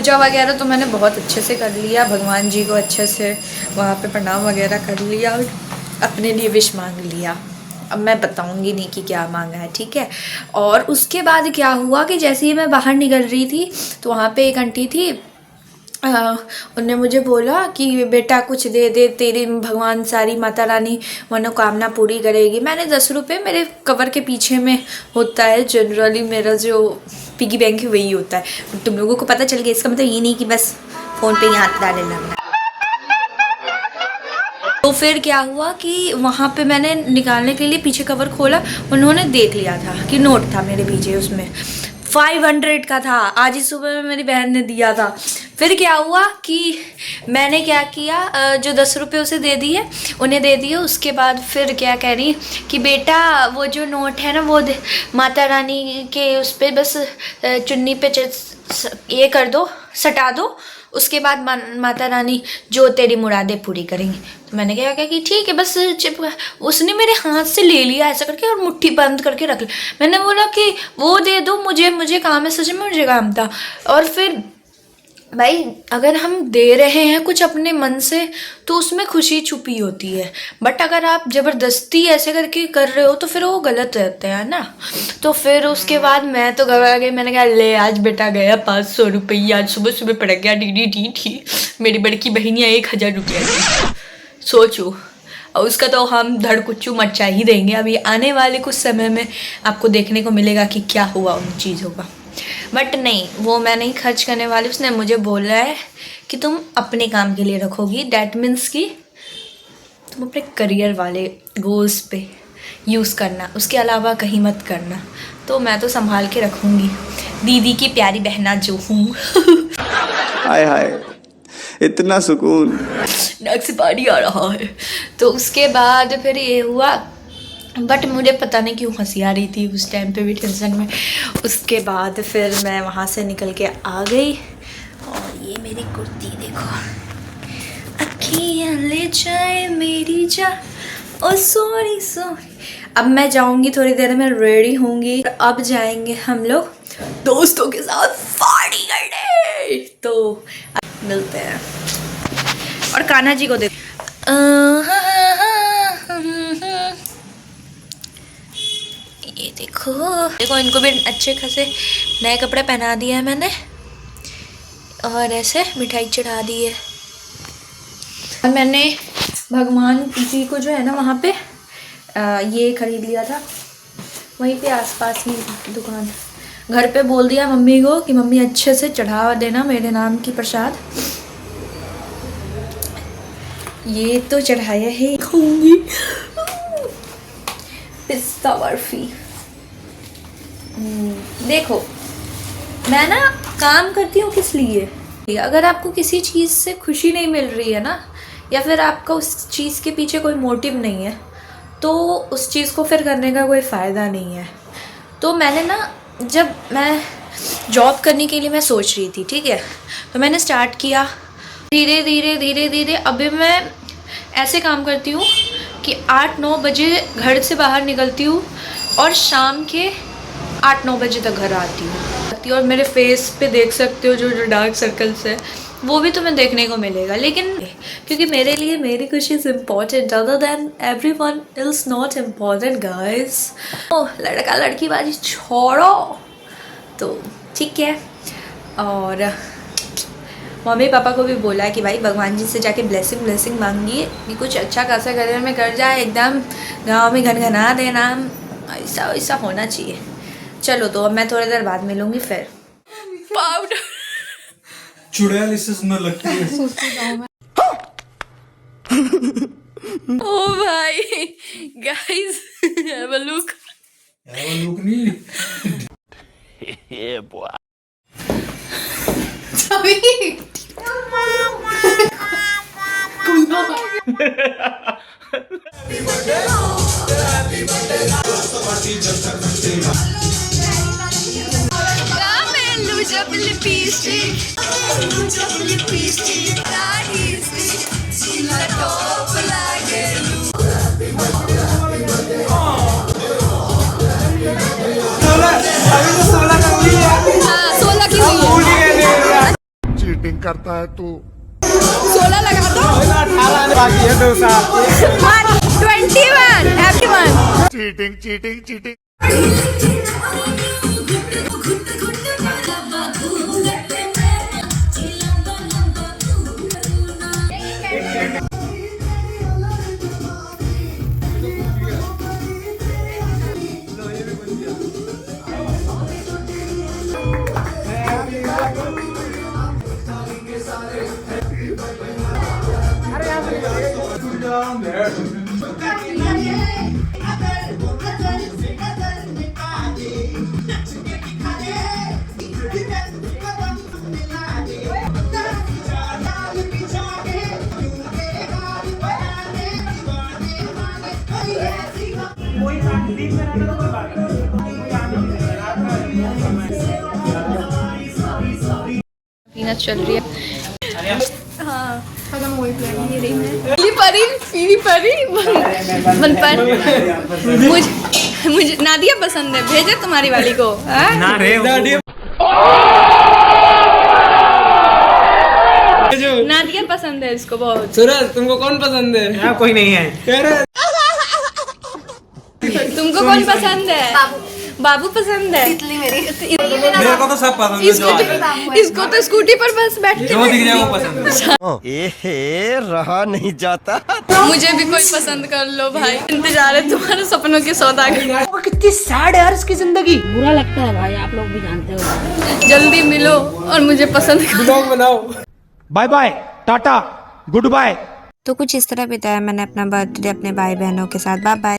पूजा वगैरह तो मैंने बहुत अच्छे से कर लिया, भगवान जी को अच्छे से वहाँ पे प्रणाम वगैरह कर लिया और अपने लिए विश मांग लिया। अब मैं बताऊंगी नहीं कि क्या मांगा है, ठीक है। और उसके बाद क्या हुआ कि जैसे ही मैं बाहर निकल रही थी तो वहाँ पे एक आंटी थी, उनने मुझे बोला कि बेटा कुछ दे दे, तेरी भगवान सारी माता रानी मनोकामना पूरी करेगी। मैंने 10 रुपये मेरे कवर के पीछे में होता है, जनरली मेरा जो पिगी बैंक है वही होता है। तुम लोगों को पता चल गया, इसका मतलब ये नहीं कि बस फ़ोन पे ही हाथ डाले लगना। तो फिर क्या हुआ कि वहाँ पे मैंने निकालने के लिए पीछे कवर खोला, उन्होंने देख लिया था कि नोट था मेरे पीछे, उसमें 500 का था। आज ही सुबह में मेरी बहन ने दिया था। फिर क्या हुआ कि मैंने क्या किया, जो 10 रुपये उसे दे दिए, उन्हें दे दिए। उसके बाद फिर क्या कह रही कि बेटा वो जो नोट है ना वो माता रानी के उस पर बस चुन्नी पे ये कर दो, सटा दो, उसके बाद माता रानी जो तेरी मुरादें पूरी करेंगी। तो मैंने क्या कि ठीक है बस उसने मेरे हाथ से ले लिया ऐसा करके और मुट्ठी बंद करके रख लिया। मैंने बोला कि वो दे दो, मुझे काम है, सच में मुझे काम था। और फिर भाई अगर हम दे रहे हैं कुछ अपने मन से तो उसमें खुशी छुपी होती है, बट अगर आप ज़बरदस्ती ऐसे करके कर रहे हो तो फिर वो गलत रहते हैं ना। तो फिर उसके बाद मैं तो घबरा गई, मैंने कहा ले आज बेटा गया 500 रुपये, आज सुबह सुबह पड़ गया डी मेरी बड़की बहनियाँ 1000 रुपया दी, सोचो। और उसका तो हम धड़ कुच्चू मचा ही देंगे। अभी आने वाले कुछ समय में आपको देखने को मिलेगा कि क्या हुआ उन चीज़ों का। बट नहीं, वो मैं नहीं खर्च करने वाली। उसने मुझे बोला है कि तुम अपने काम के लिए रखोगी, डैट मीन्स कि तुम अपने करियर वाले गोल्स पे यूज़ करना, उसके अलावा कहीं मत करना। तो मैं तो संभाल के रखूँगी, दीदी की प्यारी बहना जो हूँ। हाय हाय इतना सुकून, नाक से पानी आ रहा है। तो उसके बाद फिर ये हुआ, बट मुझे पता नहीं क्यों हंसी आ रही थी उस टाइम पे भी, टेंशन में। उसके बाद फिर मैं वहाँ से निकल के आ गई और ये मेरी कुर्ती देखो, अखियाँ ले जाए मेरी जा, ओ सॉरी सॉरी। अब मैं जाऊँगी थोड़ी देर में, रेडी होंगी, अब जाएंगे हम लोग दोस्तों के साथ पार्टी करने। तो मिलते हैं और कान्हा जी को देख। ये देखो देखो, इनको भी अच्छे खासे नए कपड़े पहना दिए हैं मैंने और ऐसे मिठाई चढ़ा दी है। और मैंने भगवान जी को जो है ना वहाँ पे ये खरीद लिया था, वहीं पे आसपास ही दुकान। घर पे बोल दिया मम्मी को कि मम्मी अच्छे से चढ़ा देना मेरे नाम की प्रसाद। ये तो चढ़ाया है, खाऊंगी पिस्ता बर्फी। देखो मैं ना काम करती हूँ किस लिए, अगर आपको किसी चीज़ से खुशी नहीं मिल रही है ना, या फिर आपका उस चीज़ के पीछे कोई मोटिव नहीं है, तो उस चीज़ को फिर करने का कोई फ़ायदा नहीं है। तो मैंने ना, जब मैं जॉब करने के लिए मैं सोच रही थी, ठीक है, तो मैंने स्टार्ट किया धीरे धीरे धीरे धीरे। अभी मैं ऐसे काम करती हूँ कि 8-9 बजे घर से बाहर निकलती हूँ और शाम के 8-9 बजे तक घर आती हूँ। और मेरे फेस पे देख सकते हो जो डार्क सर्कल्स है, वो भी तुम्हें देखने को मिलेगा। लेकिन क्योंकि मेरे लिए मेरी खुशी is important other than everyone else not important guys. ओ लड़का लड़की बाजी छोड़ो, तो ठीक है। और मम्मी पापा को भी बोला है कि भाई भगवान जी से जाके ब्लेसिंग मांगिए कि कुछ अच्छा खासा करियर में कर जाए, एकदम गांव में घनघना देना, ऐसा होना चाहिए। चलो तो अब मैं थोड़ी देर बाद मिलूंगी फिर। पाउडर चुड़ैल इससे न लगती है। ओ भाई गाइस हैव अ लुक। नहीं करता है तू? 16 लगा दो। 18 बाकी है 2 साल। 21 everyone। Cheating cheating cheating. चल रही है। हाँ पीली परी मन पर मुझे नादिया पसंद है, भेजे तुम्हारी वाली को। ना रे नादिया पसंद है इसको बहुत। सूरज तुमको कौन पसंद है? यहाँ कोई नहीं है। तुमको कौन पसंद है? बाबू पसंद है। मेरे को तो सब पसंद है जो आ जाए। इसको तो स्कूटी पर बस बैठ के जो दिख जाए वो पसंद है। एहे रहा नहीं जाता। मुझे भी कोई पसंद कर लो भाई, इंतजार है तुम्हारे सपनों की सौदागर। कितनी सैड है यार इसकी जिंदगी। बुरा लगता है भाई, आप लोग भी जानते हो। जल्दी मिलो और मुझे पसंद करो। ब्लॉग बनाओ। Bye bye ta-ta goodbye. तो कुछ इस तरह बिताया मैंने अपना बर्थडे अपने भाई बहनों के साथ। Bye bye.